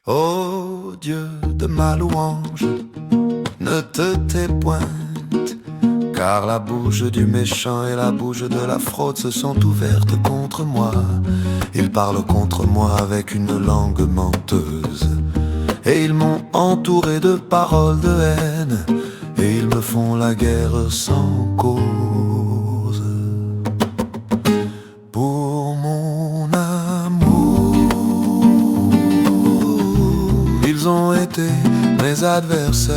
Ô Dieu de ma louange, ne te tais point, car la bouche du méchant et la bouche de la fraude se sont ouvertes contre moi. Ils parlent contre moi avec une langue menteuse, et ils m'ont entouré de paroles de haine, et ils me font la guerre sans cause. Pour mon amour, ils ont été mes adversaires,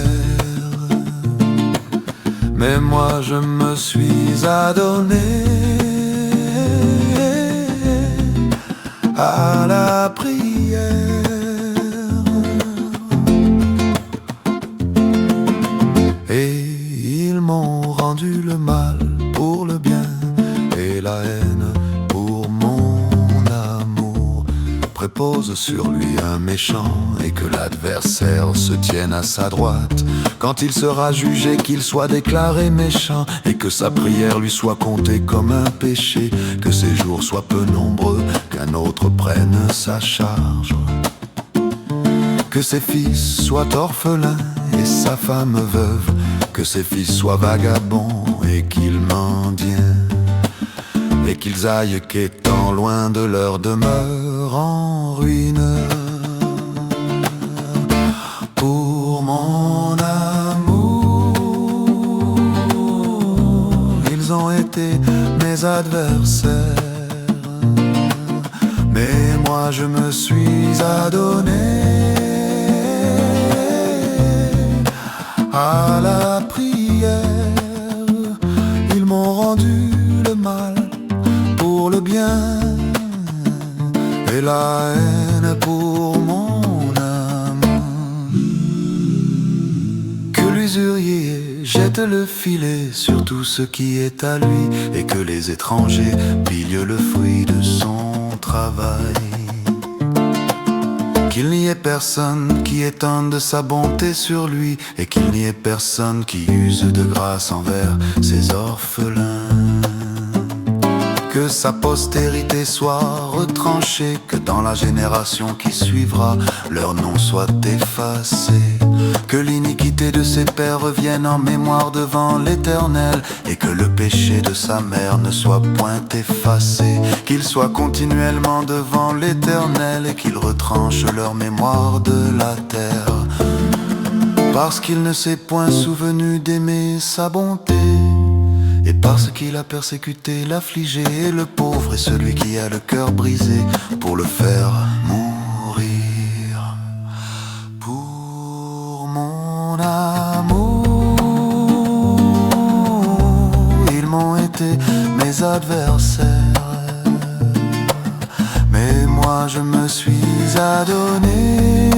mais moi je me suis adonné à la prière. Et ils m'ont rendu le mal pour le bien et la haine pour mon amour. Prépose sur lui un méchant et que l'adversaire se tienne à sa droite. Quand il sera jugé, qu'il soit déclaré méchant et que sa prière lui soit comptée comme un péché. Que ses jours soient peu nombreux, qu'un autre prenne sa charge. Que ses fils soient orphelins et sa femme veuve. Que ses fils soient vagabonds et qu'ils mendient, et qu'ils aillent quêtant loin de leur demeure en ruine. Pour mon amour, ils ont été mes adversaires, mais moi je me suis adonné à la prière. Ils m'ont rendu le mal pour le bien et la haine pour mon amour. Que l'usurier jette le filet sur tout ce qui est à lui, et que les étrangers pillent le fruit de son travail. Qu'il n'y ait personne qui étende sa bonté sur lui, et qu'il n'y ait personne qui use de grâce envers ses orphelins. Que sa postérité soit retranchée, que dans la génération qui suivra, leur nom soit effacé. Que l'iniquité de ses pères revienne en mémoire devant l'Éternel, et que le péché de sa mère ne soit point effacé. Qu'il soit continuellement devant l'Éternel, et qu'il retranche leur mémoire de la terre. Parce qu'il ne s'est point souvenu d'aimer sa bonté, et parce qu'il a persécuté l'affligé et le pauvre et celui qui a le cœur brisé, pour le faire mourir. Pour mon amour, ils m'ont été mes adversaires, mais moi je me suis adonné